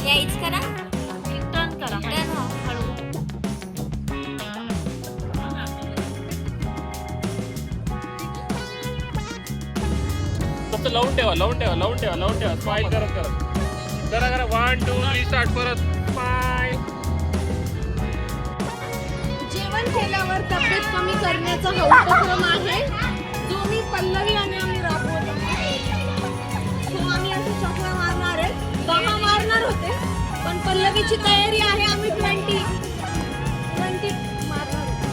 यायच करा, टर्न करा. टर्न हो हळू. फक्त लावून ठेवा, लावून ठेवा, लावून ठेवा, लावून ठेवा. स्माइल करत करत करा करा. 1 2 3 स्टार्ट. परत स्माइल. जेवण केल्यावर तब्येत कमी करण्याचा हा उपक्रम आहे, जो मी पल्लवी आणि आम्ही राबवत आहोत. तो आम्ही असे चक्र मारणार आहे. 10 मारणार होते, पण पल्लवीची तयारी आहे. आम्ही 20 मारणार होतो.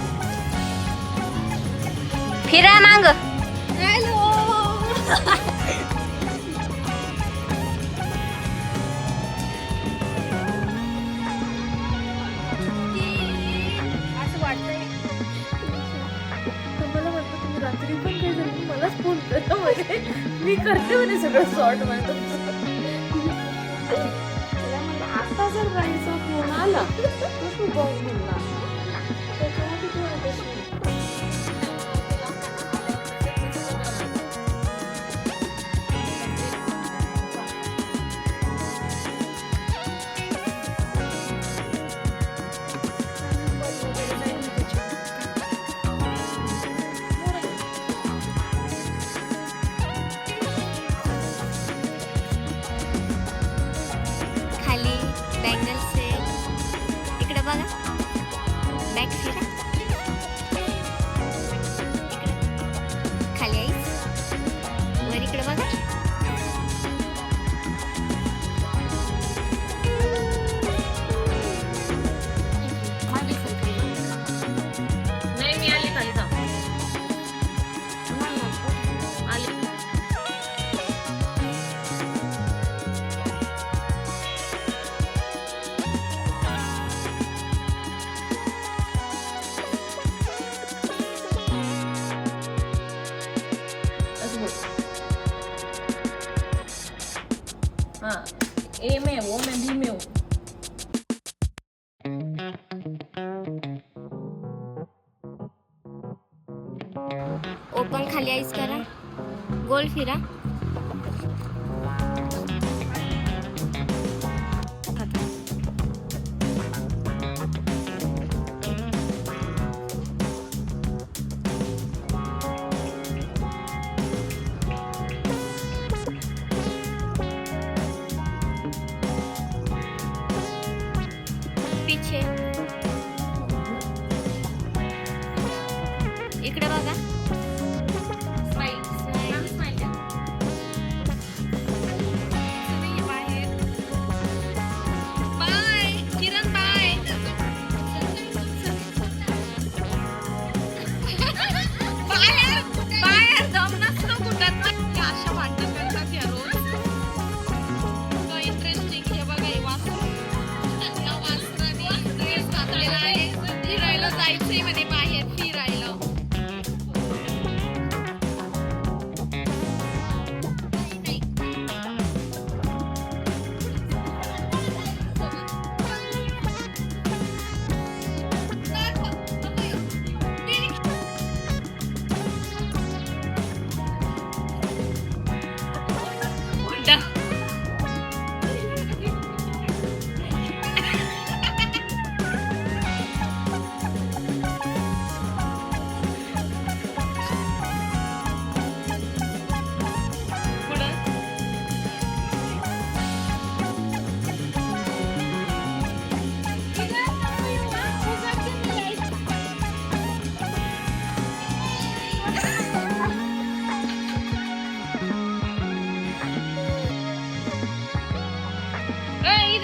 फिरा मांग. हॅलो. असं वाटतंय मला वाटतं तुम्ही रात्री पण काही जण मलाच फोन करा, म्हणजे मी करते म्हणे सगळं सॉर्ट. मला आता जर राईचा फोन आला तर तू बघ म्हणला त्याच्यामध्ये तू खाली बँगल्स आहे. इकडे बघा, बॅक फिरा. इकडे. खाली आईस. वर इकडे बघा. नाही मी आली खाली जा आली. हाँ ए में वो में भी में हूँ. ओपन खाली आईस करा. गोल फिरा. पीछे. इकडे बघा. Smile smile smile. बाय किरण. बाय. बाहेर बाहेर दम नसतो कुठं. अशा भांडण करतात या रोज. इंटरेस्टिंग. हे बघा, हे वासरू. या वासराने ड्रेस घातलेला आहे. फिरायला जायचंय म्हणे बाहेर फिरायला.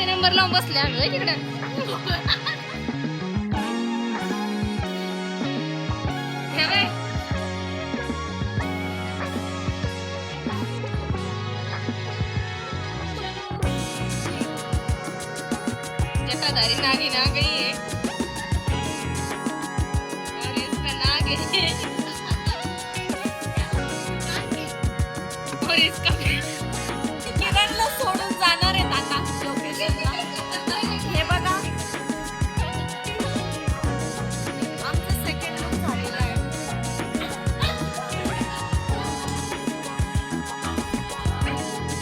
नंबर लावून बसले आम्ही तिकडे. जटाधारी नागिन आ गई है और इसका नाग है और इसका किरणला सोडून जाणार आहे आता लोकेशनला. हे बघा आमचं सेकंड लुक झालेला आहे.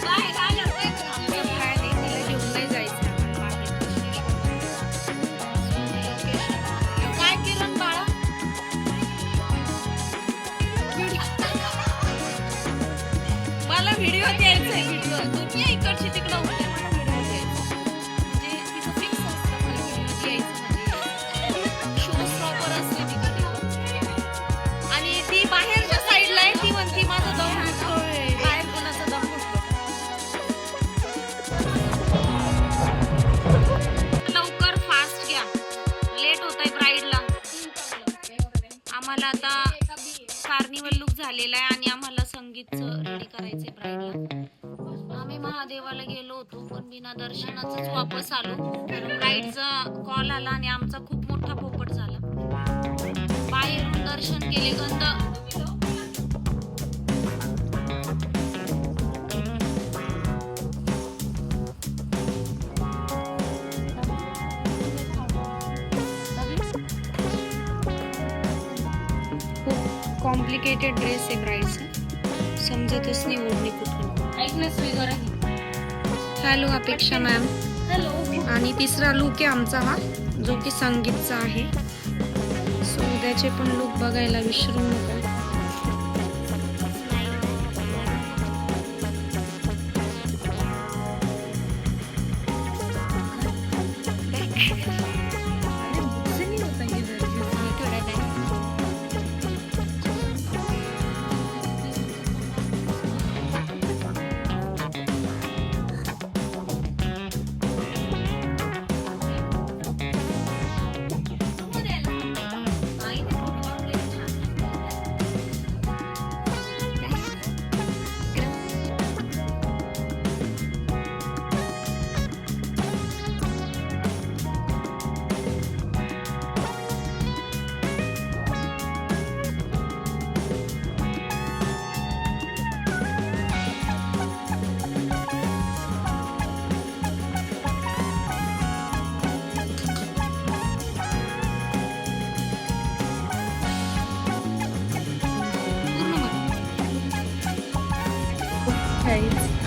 बाय आलं ते आमच्या बाहेर तिला घेऊन नाही जायचं. मला व्हिडिओ द्यायचा आहे. व्हिडिओ दुनिया इकडची तिकडं उडते, मला व्हिडिओ द्यायचा. म्हणजे तिचं फिक्स असतं मला व्हिडिओ द्यायचं. म्हणजे शोज प्रॉपर असते ती कधी. आणि ती बाहेरच्या साईडला आहे. ती म्हणती माझा दम फुटतोय, बाहेर कोणाचा दम फुटतो. लवकर फास्ट घ्या, लेट होतंय ब्राईडला. आम्हाला आता कार्निवल लुक झालेला आहे आणि आम्हाला संगीतचं रेडी करायचंय ब्राईडला. आम्ही महादेवाला गेलो होतो पण बिना दर्शनाचंच वापस आलो. ब्राईडचा कॉल आला आणि आमचा खूप मोठा पोपट झाला. बाहेरून दर्शन केले गंध. कॉम्प्लिकेटेड ड्रेस आहे ब्राईडचा, समजतच नाही ओढणी कुठून. ऐकण्यास वेगळं आहे. हॅलो अपेक्षा मॅम. हॅलो. आणि तिसरा लुक आहे आमचा हा, जो की संगीतचा आहे. सो उद्याचे पण लुक बघायला विसरू नका.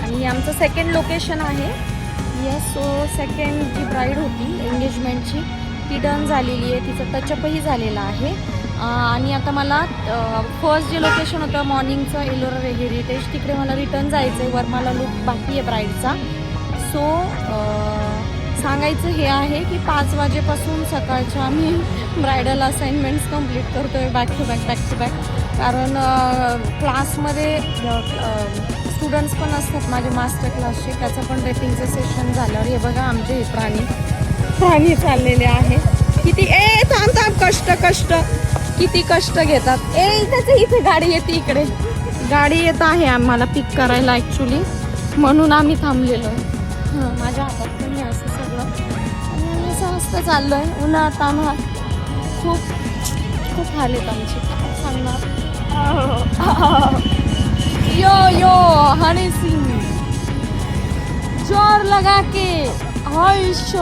आणि आमचं सेकंड लोकेशन आहे. येस. सो सेकंड जी ब्राईड होती एंगेजमेंटची ती डन झालेली आहे. तिचं टचअपही झालेला आहे. आणि आता मला फर्स्ट जे लोकेशन होतं मॉर्निंगचं एलोरा हेरिटेज, तिकडे मला रिटर्न जायचं आहे. वर मला लुक बाकी आहे ब्राईडचा. सो सांगायचं हे आहे की 5 वाजेपासून सकाळच्या आम्ही ब्रायडल असाइनमेंट्स कंप्लीट करतो आहे बॅक टू बॅक. कारण क्लासमध्ये स्टुडंट्स पण असतात माझे मास्टर क्लासचे, त्याचं पण रेटिंगचं सेशन झाल्यावर हे बघा आमचे हे प्राणी चाललेले आहे. किती थांब कष्ट किती कष्ट घेतात. इथे गाडी येते, इकडे गाडी येत आहे आम्हाला पिक करायला ॲक्च्युली, म्हणून आम्ही थांबलेलो आहे. माझ्या हातात पण हे असं सगळं आणि असं मस्त चाललं आहे. उन्हात आम्हाला खूप हाल आहेत आमचे, सांगणार. यो हनी सिंग जोर लगा के आयुष्य.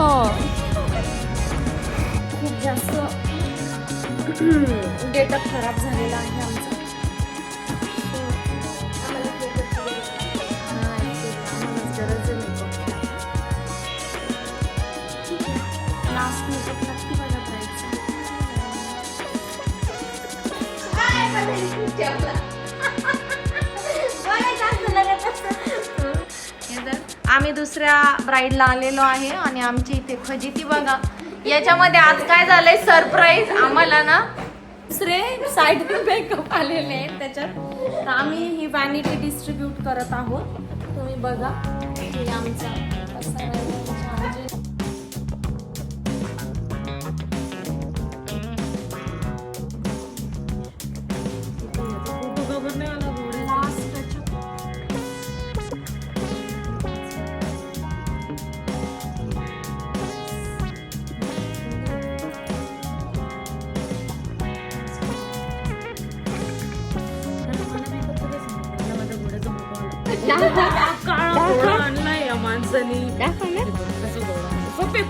खूप जास्त गेटअप खराब झालेला आहे आमचा. गरज आहे लास्ट मेकअप नक्की बघा आम्ही दुसऱ्या ब्राईडला आलेलो आहे आणि आमची इथे फजिती बघा. याच्यामध्ये आज काय झालंय सरप्राईज, आम्हाला ना दुसरे साईड मेकअप आलेले आहेत त्याच्यात. तर आम्ही ही वॅनिटी डिस्ट्रीब्यूट करत आहोत. तुम्ही बघा हे आमचा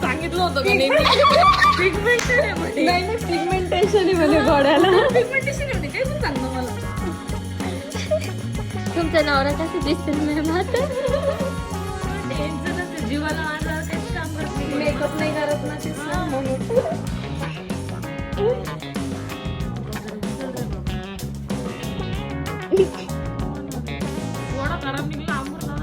सांगितलं होतं पिगमेंटेशन म्हणजे घोड्याला पिगमेंटेशन होते. काय पण सांगतो मला तुमचा नवरा कसं दिसतील जीवाला माझा तेच काम करत, मेकअप नाही करत ना तेच म्हणून. खराब निघला आंबट झाला.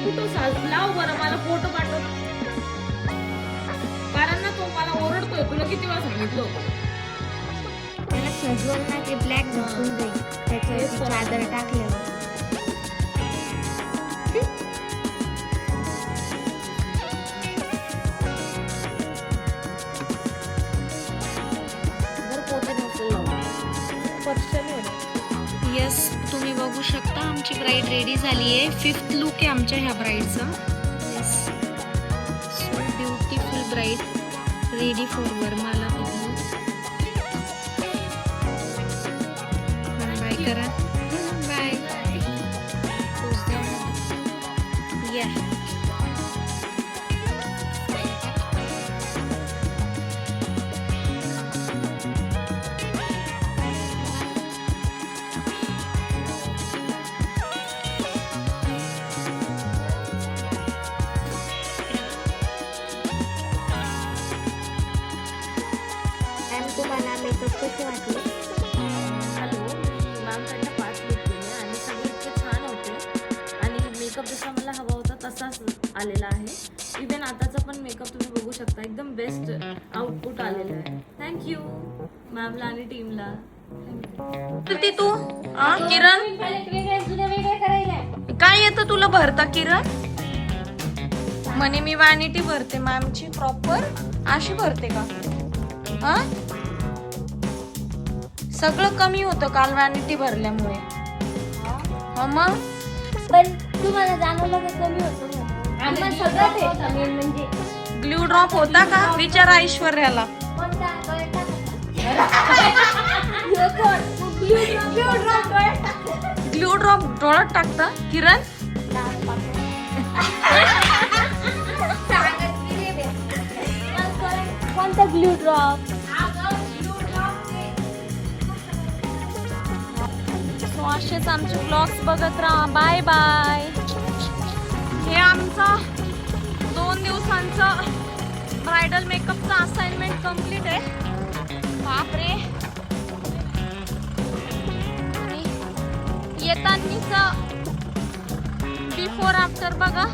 कुठं लाव बरं मला फोटो पाठव कारण ना तो मला ओरडतोय तुला किती वेळा सांगितलं होतं त्याला सजवल ना ते ब्लॅक झोपून जाईल त्याच्यावरती चादर टाकल्यावर यस तुम्ही बघू शकता आमची ब्राईड रेडी झाली आहे. 5th लुक आहे आमच्या ह्या ब्राईडचा. Yes so beautiful bride ready for varmala. Bye करा बाय या तुम्हाला मेकअप कसे वाटले? हॅलो मॅमकडनं 5 लुक केले आणि सगळे इतके छान होते आणि मेकअप जसा मला हवा होता तसाच आलेला आहे. इवन आताचा पण मेकअप तुम्ही बघू शकता एकदम बेस्ट आउटपुट आलेला आहे. थँक्यू मॅमला आणि टीमला. ती तू किरण काय येतं तुला भरता किरण? म्हणे मी वॅनिटी भरते मॅमची प्रॉपर अशी भरते का? हा सगळं कमी होतं काल वॅनिटी भरल्यामुळे. मग पण तुम्हाला जाणवलं का कमी होतं? आम्हाला सगळं भेटतं मेन म्हणजे ग्लू ड्रॉप होता का विचार ऐश्वर्याला. ग्लू ड्रॉप डोळ्यात टाकता किरण? कोणता ग्लू ड्रॉप? सो असेच आमचे ब्लॉग्स बघत राहा. Bye bye. हे आमचं 2 दिवसांचं ब्रायडल मेकअपचं असाइनमेंट कम्प्लीट आहे. बापरे येतानीच बिफोर आफ्टर बघा.